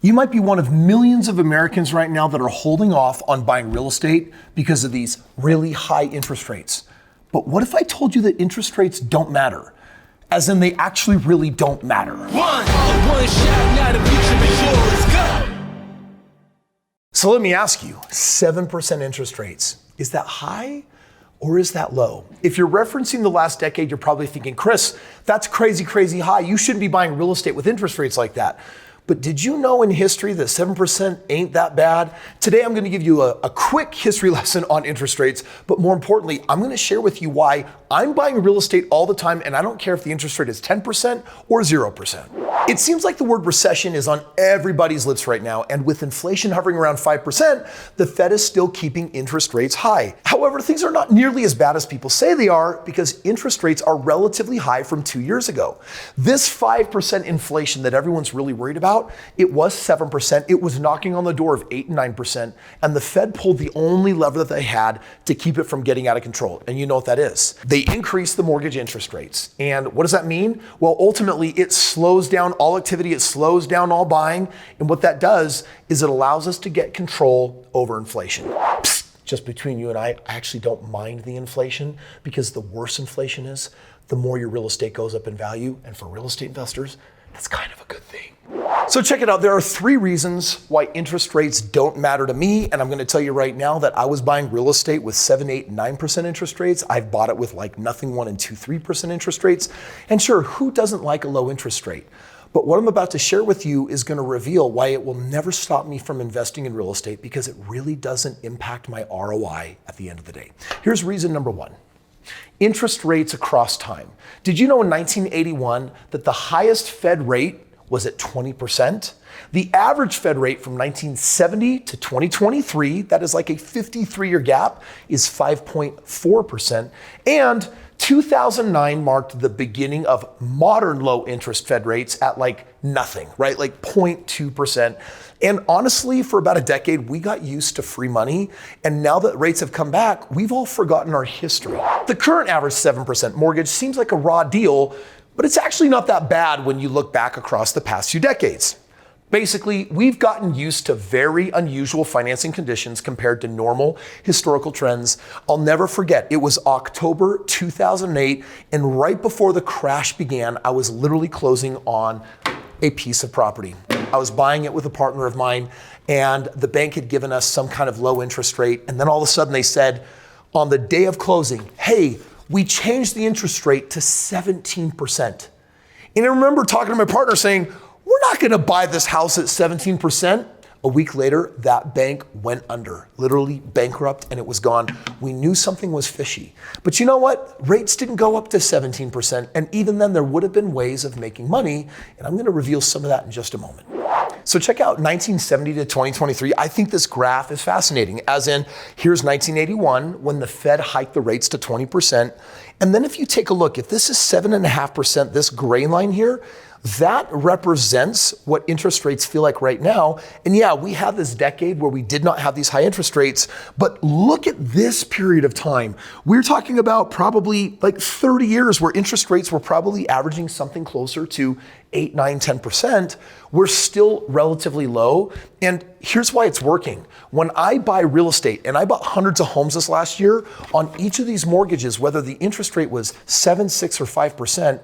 You might be one of millions of Americans right now that are holding off on buying real estate because of these really high interest rates. But what if I told you that interest rates don't matter? As in, they actually really don't matter. One shot, now the future is yours. Go! So let me ask you, 7% interest rates, is that high or is that low? If you're referencing the last decade, you're probably thinking, Kris, that's crazy, crazy high. You shouldn't be buying real estate with interest rates like that. But did you know in history that 7% ain't that bad? Today, I'm gonna give you a quick history lesson on interest rates, but more importantly, I'm gonna share with you why I'm buying real estate all the time, and I don't care if the interest rate is 10% or 0%. It seems like the word recession is on everybody's lips right now, and with inflation hovering around 5%, the Fed is still keeping interest rates high. However, things are not nearly as bad as people say they are because interest rates are relatively high from 2 years ago. This 5% inflation that everyone's really worried about, it was 7%. It was knocking on the door of 8 and 9%. And the Fed pulled the only lever that they had to keep it from getting out of control. And you know what that is. They increased the mortgage interest rates. And what does that mean? Well, ultimately, it slows down all activity. It slows down all buying. And what that does is it allows us to get control over inflation. Psst, just between you and I actually don't mind the inflation because the worse inflation is, the more your real estate goes up in value. And for real estate investors, that's kind of a good thing. So check it out. There are 3 reasons why interest rates don't matter to me. And I'm going to tell you right now that I was buying real estate with 7, 8, 9% interest rates. I've bought it with like nothing 1 and 2, 3% interest rates. And sure, who doesn't like a low interest rate? But what I'm about to share with you is going to reveal why it will never stop me from investing in real estate because it really doesn't impact my ROI at the end of the day. Here's reason number 1. Interest rates across time. Did you know in 1981 that the highest Fed rate was at 20%? The average Fed rate from 1970 to 2023, that is like a 53-year gap, is 5.4%. And 2009 marked the beginning of modern low interest Fed rates at like nothing, right? Like 0.2%. And honestly, for about a decade, we got used to free money. And now that rates have come back, we've all forgotten our history. The current average 7% mortgage seems like a raw deal, but it's actually not that bad when you look back across the past few decades. Basically, we've gotten used to very unusual financing conditions compared to normal historical trends. I'll never forget, it was October 2008, and right before the crash began, I was literally closing on a piece of property. I was buying it with a partner of mine, and the bank had given us some kind of low interest rate, and then all of a sudden they said, on the day of closing, hey, we changed the interest rate to 17%. And I remember talking to my partner saying, we're not gonna buy this house at 17%. A week later, that bank went under, literally bankrupt, and it was gone. We knew something was fishy. But you know what? Rates didn't go up to 17%, and even then there would have been ways of making money, and I'm gonna reveal some of that in just a moment. So check out 1970 to 2023. I think this graph is fascinating, as in, here's 1981, when the Fed hiked the rates to 20%. And then if you take a look, if this is 7.5%, this gray line here, that represents what interest rates feel like right now. And yeah, we had this decade where we did not have these high interest rates, but look at this period of time. We're talking about probably like 30 years where interest rates were probably averaging something closer to 8, 9, 10%. We're still relatively low. And here's why it's working. When I buy real estate, and I bought hundreds of homes this last year, on each of these mortgages, whether the interest rate was 7, 6, or 5%,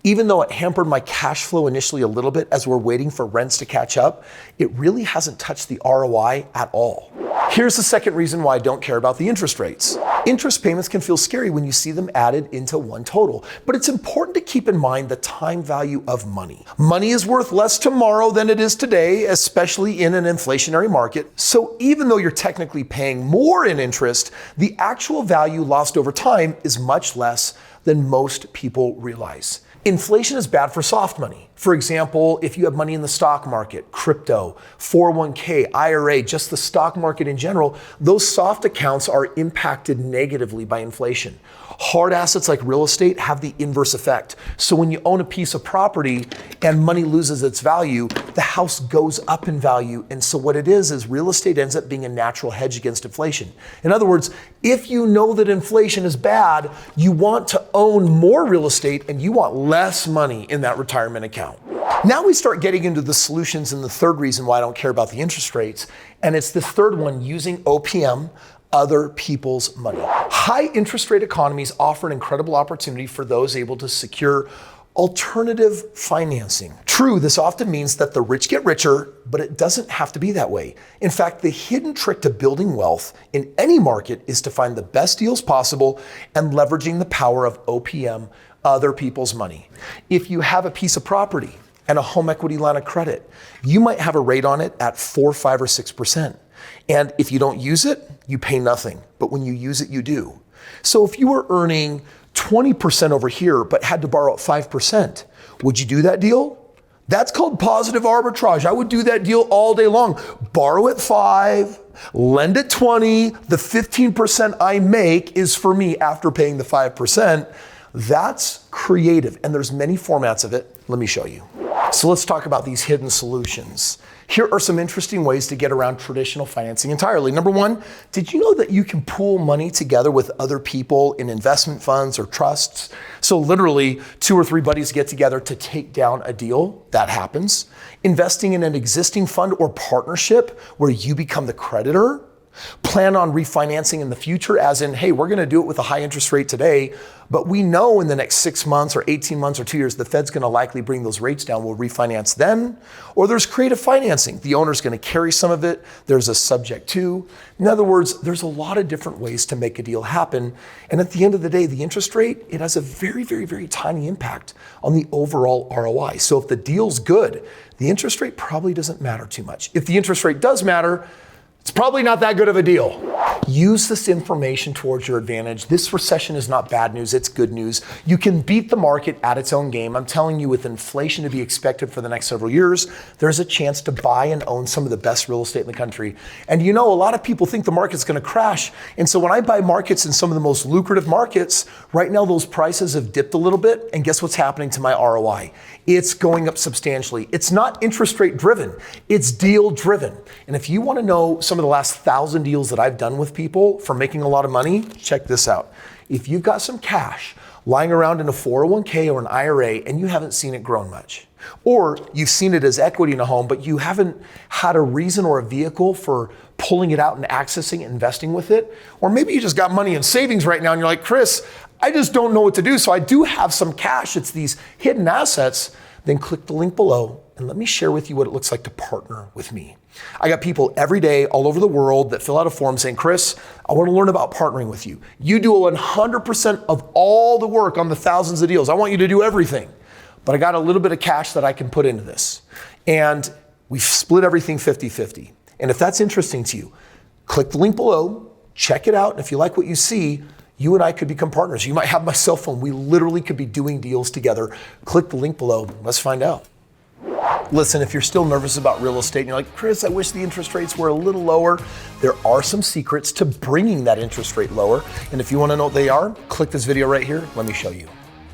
even though it hampered my cash flow initially a little bit as we're waiting for rents to catch up, it really hasn't touched the ROI at all. Here's the second reason why I don't care about the interest rates. Interest payments can feel scary when you see them added into one total, but it's important to keep in mind the time value of money. Money is worth less tomorrow than it is today, especially in an inflationary market. So even though you're technically paying more in interest, the actual value lost over time is much less than most people realize. Inflation is bad for soft money. For example, if you have money in the stock market, crypto, 401k, IRA, just the stock market in general, those soft accounts are impacted negatively by inflation. Hard assets like real estate have the inverse effect. So when you own a piece of property and money loses its value, the house goes up in value. And so what it is real estate ends up being a natural hedge against inflation. In other words, if you know that inflation is bad, you want to own more real estate and you want less money in that retirement account. Now we start getting into the solutions and the third reason why I don't care about the interest rates. And it's the third one, using OPM, other people's money. High interest rate economies offer an incredible opportunity for those able to secure alternative financing. True, this often means that the rich get richer, but it doesn't have to be that way. In fact, the hidden trick to building wealth in any market is to find the best deals possible and leveraging the power of OPM, other people's money. If you have a piece of property and a home equity line of credit, you might have a rate on it at 4, 5, or 6%. And if you don't use it, you pay nothing. But when you use it, you do. So if you were earning 20% over here, but had to borrow at 5%, would you do that deal? That's called positive arbitrage. I would do that deal all day long. Borrow at 5, lend at 20, the 15% I make is for me after paying the 5%. That's creative, and there's many formats of it. Let me show you. So let's talk about these hidden solutions. Here are some interesting ways to get around traditional financing entirely. Number one, did you know that you can pool money together with other people in investment funds or trusts? So literally 2 or 3 buddies get together to take down a deal. That happens. Investing in an existing fund or partnership where you become the creditor. Plan on refinancing in the future, as in, hey, we're going to do it with a high interest rate today, but we know in the next 6 months or 18 months or 2 years, the Fed's going to likely bring those rates down. We'll refinance then. Or there's creative financing. The owner's going to carry some of it. There's a subject to. In other words, there's a lot of different ways to make a deal happen. And at the end of the day, the interest rate, it has a very, very, very tiny impact on the overall ROI. So if the deal's good, the interest rate probably doesn't matter too much. If the interest rate does matter, it's probably not that good of a deal. Use this information towards your advantage. This recession is not bad news, it's good news. You can beat the market at its own game. I'm telling you, with inflation to be expected for the next several years, there's a chance to buy and own some of the best real estate in the country. And you know, a lot of people think the market's gonna crash. And so when I buy markets in some of the most lucrative markets, right now those prices have dipped a little bit, and guess what's happening to my ROI? It's going up substantially. It's not interest rate driven, it's deal driven. And if you wanna know some of the last 1,000 deals that I've done with people for making a lot of money, check this out. If you've got some cash lying around in a 401k or an IRA and you haven't seen it grow much, or you've seen it as equity in a home, but you haven't had a reason or a vehicle for pulling it out and accessing it, investing with it, or maybe you just got money in savings right now and you're like, Kris, I just don't know what to do, so I do have some cash, it's these hidden assets, then click the link below and let me share with you what it looks like to partner with me. I got people every day all over the world that fill out a form saying, Kris, I want to learn about partnering with you. You do 100% of all the work on the thousands of deals. I want you to do everything. But I got a little bit of cash that I can put into this. And we've split everything 50-50. And if that's interesting to you, click the link below, check it out. And if you like what you see, you and I could become partners. You might have my cell phone. We literally could be doing deals together. Click the link below. Let's find out. Listen, if you're still nervous about real estate and you're like, Kris, I wish the interest rates were a little lower, there are some secrets to bringing that interest rate lower. And if you want to know what they are, click this video right here. Let me show you.